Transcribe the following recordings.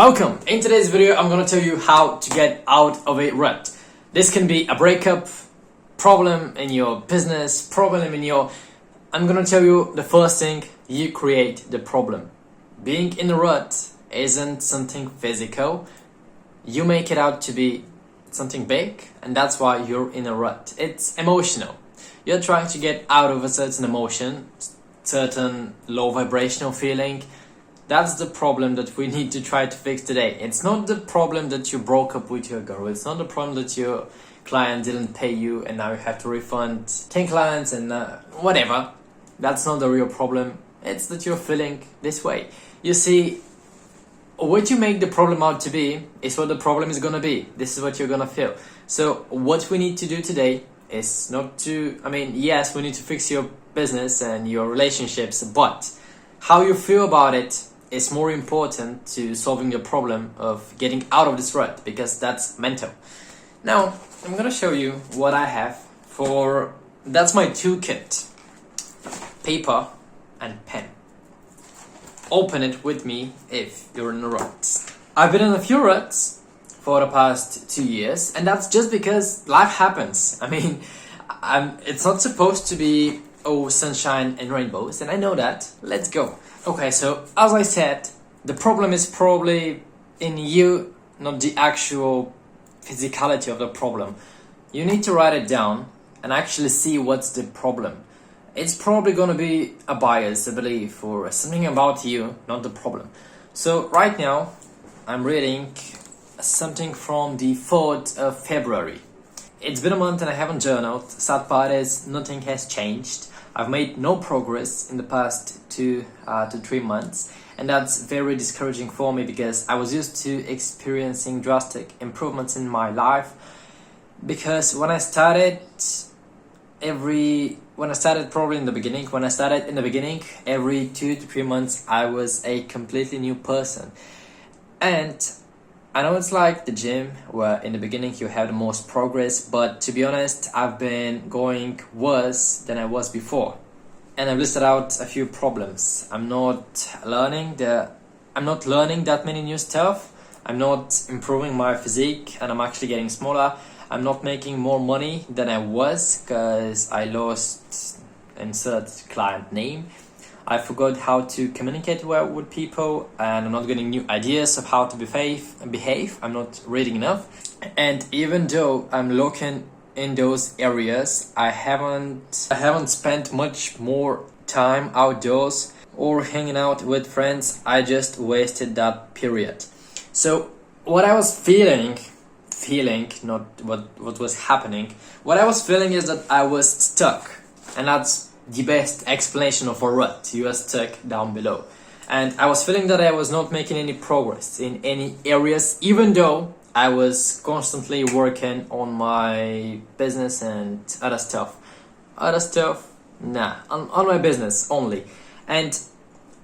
Welcome! In today's video, I'm gonna tell you how to get out of a rut. This can be a breakup, problem in your business, problem in your... I'm gonna tell you the first thing, you create the problem. Being in a rut isn't something physical. You make it out to be something big, and that's why you're in a rut. It's emotional. You're trying to get out of a certain emotion, certain low vibrational feeling. That's the problem that we need to try to fix today. It's not the problem that you broke up with your girl. It's not the problem that your client didn't pay you and now you have to refund 10 clients and whatever. That's not the real problem. It's that you're feeling this way. You see, what you make the problem out to be is what the problem is gonna be. This is what you're gonna feel. So what we need to do today is not to, yes, we need to fix your business and your relationships, but how you feel about it is more important to solving your problem of getting out of this rut, because that's mental. Now, I'm gonna show you what I have for, that's my toolkit. Paper and pen. Open it with me if you're in a rut. I've been in a few ruts for the past 2 years, and that's just because life happens. It's not supposed to be sunshine and rainbows, and I know that. Let's go. Okay, so as I said, the problem is probably in you, not the actual physicality of the problem. You need to write it down and actually see what's the problem. It's probably gonna be a bias, a belief, or something about you, not the problem. So right now, I'm reading something from the 4th of February. It's been a month and I haven't journaled. Sad part is nothing has changed. I've made no progress in the past 2 to 3 months, and that's very discouraging for me because I was used to experiencing drastic improvements in my life. Because when I started probably in the beginning, every 2 to 3 months I was a completely new person. And I know it's like the gym where in the beginning you have the most progress, but to be honest, I've been going worse than I was before. And I've listed out a few problems. I'm not learning that many new stuff. I'm not improving my physique and I'm actually getting smaller. I'm not making more money than I was because I lost insert client name. I forgot how to communicate well with people, and I'm not getting new ideas of how to behave. I'm not reading enough. And even though I'm looking in those areas, I haven't spent much more time outdoors or hanging out with friends. I just wasted that period. So what I was feeling, not what was happening, what I was feeling is that I was stuck, and that's the best explanation of a rut. You are stuck down below. And I was feeling that I was not making any progress in any areas, even though I was constantly working on my business and other stuff. On my business only. And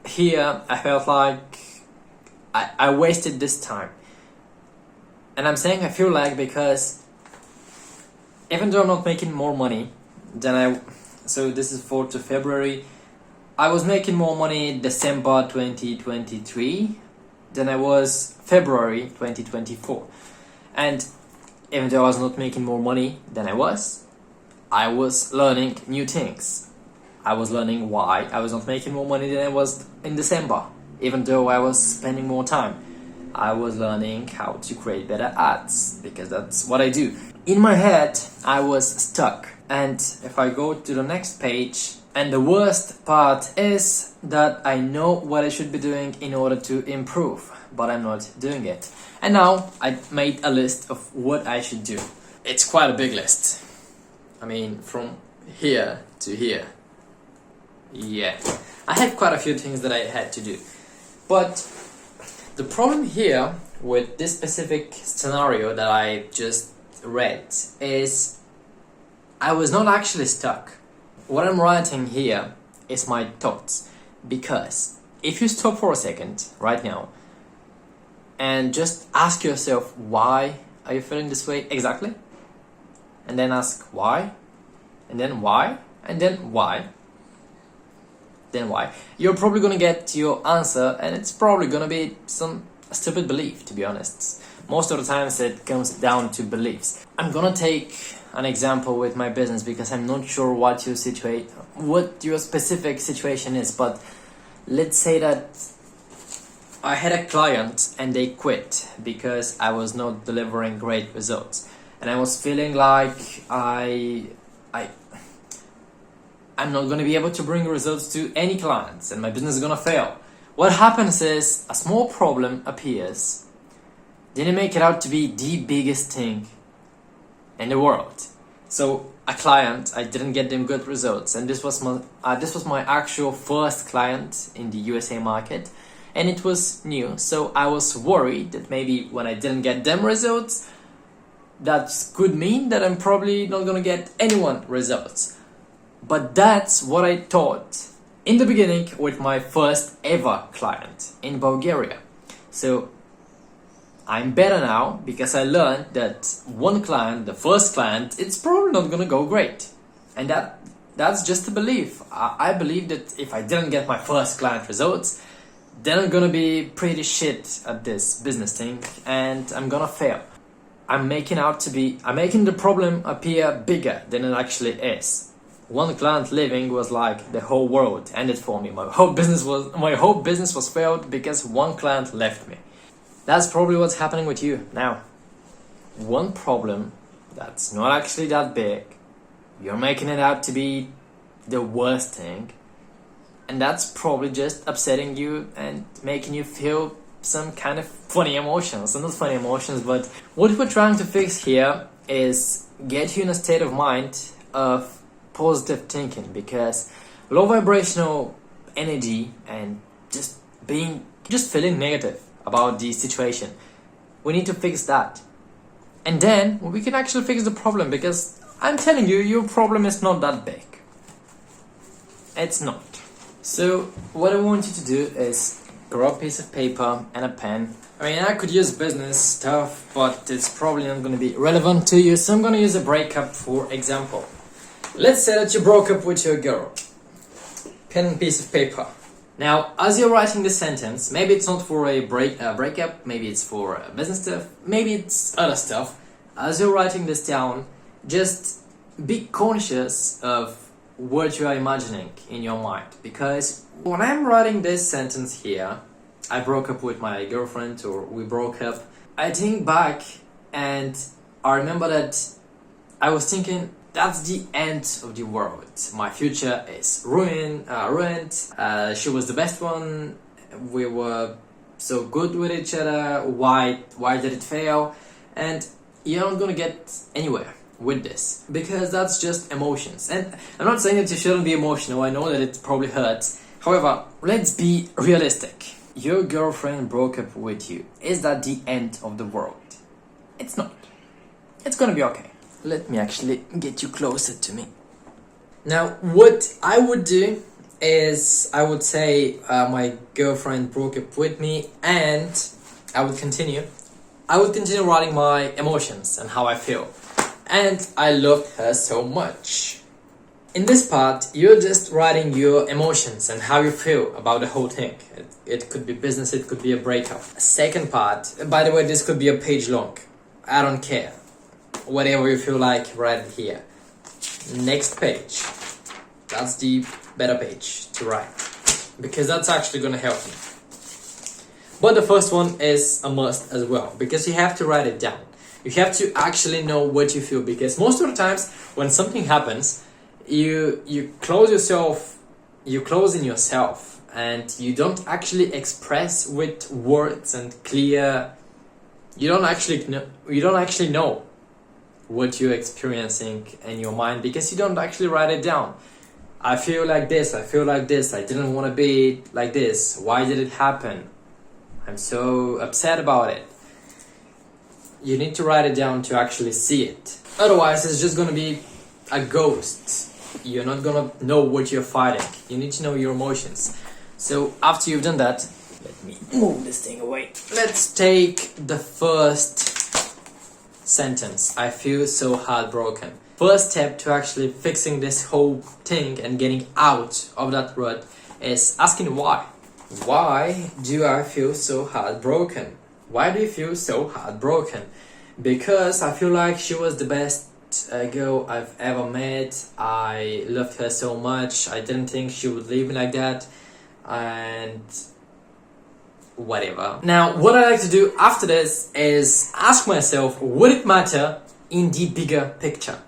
here I felt like I wasted this time. And I'm saying I feel like because even though I'm not making more money than so this is 4th of February. I was making more money December 2023 than I was February 2024. And even though I was not making more money than I was learning new things. I was learning why I was not making more money than I was in December. Even though I was spending more time. I was learning how to create better ads because that's what I do. In my head, I was stuck. And if I go to the next page, and the worst part is that I know what I should be doing in order to improve, but I'm not doing it. And now I made a list of what I should do. It's quite a big list. From here to here. Yeah, I have quite a few things that I had to do. But the problem here with this specific scenario that I just read is I was not actually stuck. What I'm writing here is my thoughts, because if you stop for a second right now and just ask yourself, why are you feeling this way exactly? And then ask why, and then why, and then why, then why. You're probably gonna get your answer, and it's probably gonna be some a stupid belief, to be honest. Most of the times it comes down to beliefs. I'm gonna take an example with my business because I'm not sure what your specific situation is, but let's say that I had a client and they quit because I was not delivering great results, and I was feeling like I'm not gonna be able to bring results to any clients and my business is gonna fail. What happens is a small problem appears, didn't make it out to be the biggest thing in the world. So a client, I didn't get them good results, and this was my actual first client in the USA market, and it was new. So I was worried that maybe when I didn't get them results, that could mean that I'm probably not gonna get anyone results. But that's what I thought in the beginning with my first ever client in Bulgaria. So I'm better now because I learned that one client, the first client, it's probably not gonna go great. And that's just a belief. I believe that if I didn't get my first client results, then I'm gonna be pretty shit at this business thing and I'm gonna fail. I'm making the problem appear bigger than it actually is. One client leaving was like the whole world ended for me. My whole business was failed because one client left me. That's probably what's happening with you now. One problem that's not actually that big, you're making it out to be the worst thing, and that's probably just upsetting you and making you feel some kind of funny emotions. And not funny emotions, but what we're trying to fix here is get you in a state of mind of positive thinking, because low vibrational energy and just feeling negative about the situation, we need to fix that, and then we can actually fix the problem, because I'm telling you, your problem is not that big. It's not. So what I want you to do is grab a piece of paper and a pen. I mean, I could use business stuff, but it's probably not going to be relevant to you, so I'm going to use a breakup for example. Let's say that you broke up with your girl. Pen and piece of paper. Now, as you're writing this sentence, maybe it's not for a breakup, maybe it's for business stuff, maybe it's other stuff. As you're writing this down, just be conscious of what you are imagining in your mind. Because when I'm writing this sentence here, I broke up with my girlfriend, or we broke up, I think back and I remember that I was thinking, that's the end of the world. My future is ruined. She was the best one. We were so good with each other. Why did it fail? And you're not gonna get anywhere with this, because that's just emotions. And I'm not saying that you shouldn't be emotional. I know that it probably hurts. However, let's be realistic. Your girlfriend broke up with you. Is that the end of the world? It's not. It's gonna be okay. Let me actually get you closer to me. Now, what I would do is I would say my girlfriend broke up with me, and I would continue writing my emotions and how I feel. And I loved her so much. In this part, you're just writing your emotions and how you feel about the whole thing. It could be business, it could be a breakup. Second part, by the way, this could be a page long. I don't care. Whatever you feel like, write it here. Next page. That's the better page to write, because that's actually gonna help me. But the first one is a must as well, because you have to write it down. You have to actually know what you feel, because most of the times when something happens, you close in yourself, and you don't actually express with words and clear. You don't actually know what you're experiencing in your mind, because you don't actually write it down. I feel like this, I didn't want to be like this, why did it happen? I'm so upset about it. You need to write it down to actually see it. Otherwise, it's just gonna be a ghost. You're not gonna know what you're fighting. You need to know your emotions. So after you've done that, let me move this thing away. Let's take the first sentence. I feel so heartbroken. First step to actually fixing this whole thing and getting out of that rut is asking why. Why do I feel so heartbroken? Why do you feel so heartbroken? Because I feel like she was the best girl I've ever met. I loved her so much. I didn't think she would leave me like that. And whatever. Now, what I like to do after this is ask myself, would it matter in the bigger picture?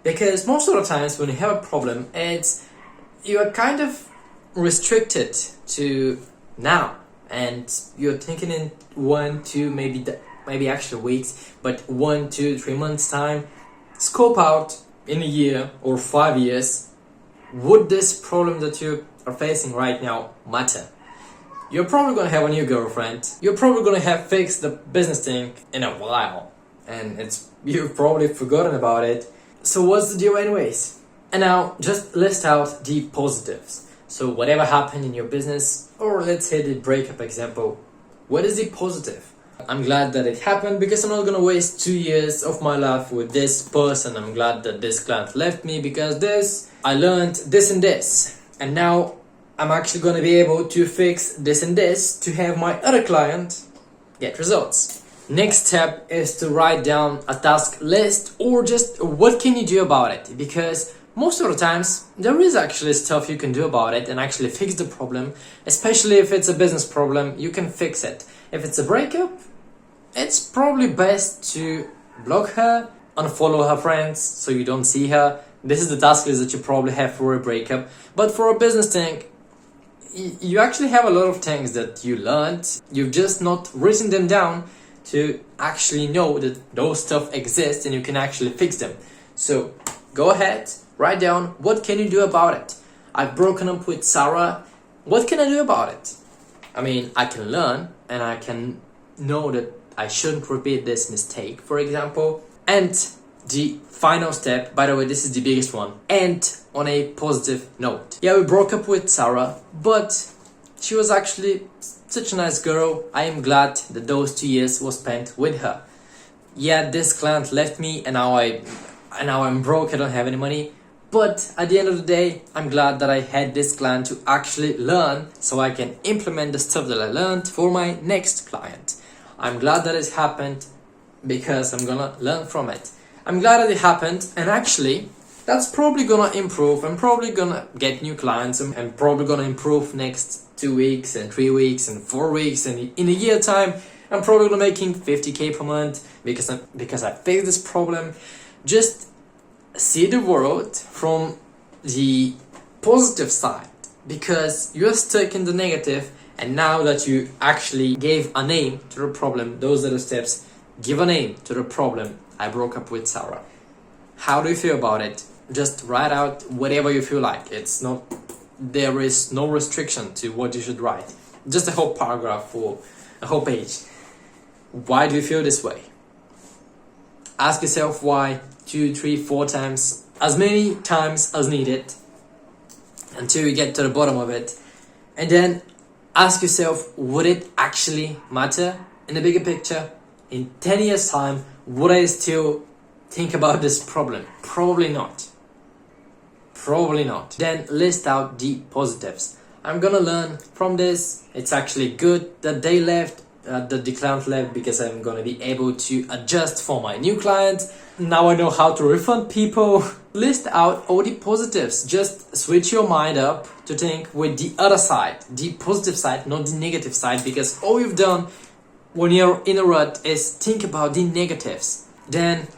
Because most of the times when you have a problem, you are kind of restricted to now, and you're thinking in 1, 2, maybe actually weeks, but 1, 2, 3 months time. Scope out in a year or 5 years. Would this problem that you are facing right now matter? You're probably gonna have a new girlfriend. You're probably gonna have fixed the business thing in a while, and you've probably forgotten about it. So what's the deal anyways? And now just list out the positives. So whatever happened in your business, or let's say the breakup example, what is the positive? I'm glad that it happened because I'm not gonna waste 2 years of my life with this person. I'm glad that this client left me because I learned this and this. And now I'm actually gonna be able to fix this and this to have my other client get results. Next step is to write down a task list, or just what can you do about it, because most of the times there is actually stuff you can do about it and actually fix the problem. Especially if it's a business problem, you can fix it. If it's a breakup, it's probably best to block her, unfollow her friends so you don't see her. This is the task list that you probably have for a breakup. But for a business thing, you actually have a lot of things that you learned. You've just not written them down to actually know that those stuff exist and you can actually fix them. So go ahead, write down what can you do about it. I've broken up with Sarah. What can I do about it? I mean, I can learn and I can know that I shouldn't repeat this mistake, for example. And the final step, by the way, this is the biggest one, end on a positive note. Yeah, we broke up with Sarah, but she was actually such a nice girl. I am glad that those 2 years was spent with her. Yeah, this client left me and now I'm broke, I don't have any money. But at the end of the day, I'm glad that I had this client to actually learn so I can implement the stuff that I learned for my next client. I'm glad that it happened because I'm gonna learn from it. I'm glad that it happened, and actually that's probably gonna improve. I'm probably gonna get new clients and probably gonna improve next 2 weeks and 3 weeks and 4 weeks, and in a year time I'm probably gonna making 50k per month because I fixed this problem. Just see the world from the positive side, because you're stuck in the negative. And now that you actually gave a name to the problem, those are the steps. Give a name to the problem. I broke up with Sarah. How do you feel about it? Just write out whatever you feel like. There is no restriction to what you should write. Just a whole paragraph or a whole page. Why do you feel this way? Ask yourself why 2, 3, 4 times, as many times as needed, until you get to the bottom of it. And then ask yourself, would it actually matter in the bigger picture? In 10 years time, would I still think about this problem? Probably not. Probably not. Then list out the positives. I'm gonna learn from this. It's actually good that they left, that the client left, because I'm gonna be able to adjust for my new client. Now I know how to refund people. List out all the positives. Just switch your mind up to think with the other side, the positive side, not the negative side, because all you've done when you're in a rut is think about the negatives. Then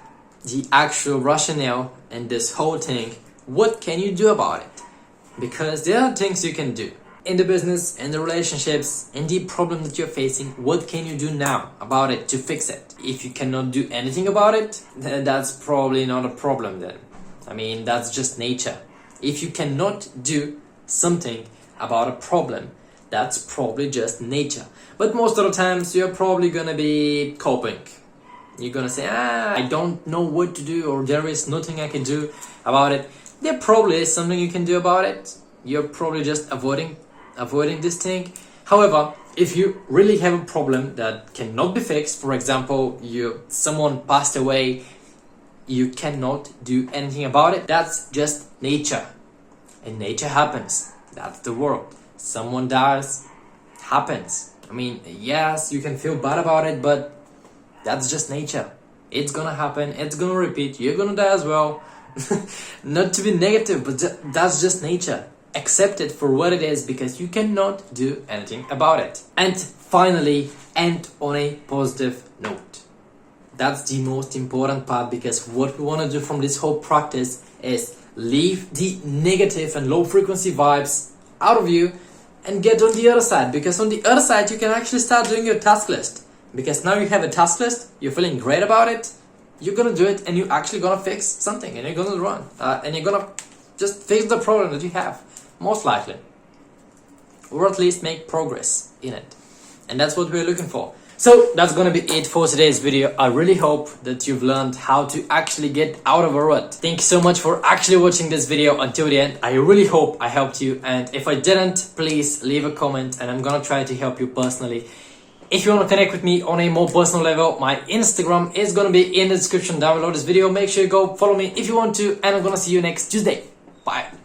the actual rationale and this whole thing, what can you do about it? Because there are things you can do in the business, in the relationships, in the problem that you're facing. What can you do now about it to fix it? If you cannot do anything about it, then that's probably not a problem then. I mean, that's just nature. If you cannot do something about a problem, that's probably just nature. But most of the times you're probably gonna be coping. You're gonna say, I don't know what to do, or there is nothing I can do about it. There probably is something you can do about it. You're probably just avoiding this thing. However, if you really have a problem that cannot be fixed, for example, someone passed away, you cannot do anything about it. That's just nature. And nature happens. That's the world. Someone dies, happens. I mean, yes, you can feel bad about it, but that's just nature. It's gonna happen, it's gonna repeat, you're gonna die as well. Not to be negative, but that's just nature. Accept it for what it is, because you cannot do anything about it. And finally, end on a positive note. That's the most important part, because what we want to do from this whole practice is leave the negative and low frequency vibes out of you and get on the other side, because on the other side you can actually start doing your task list, because now you have a task list, you're feeling great about it, you're gonna do it, and you're actually gonna fix something, and you're gonna run and you're gonna just fix the problem that you have, most likely, or at least make progress in it. And that's what we're looking for. So that's gonna be it for today's video. I really hope that you've learned how to actually get out of a rut. Thank you so much for actually watching this video until the end. I really hope I helped you, and if I didn't, please leave a comment and I'm gonna try to help you personally. If you want to connect with me on a more personal level, my Instagram is gonna be in the description down below this video. Make sure you go follow me if you want to, and I'm gonna see you next Tuesday. Bye.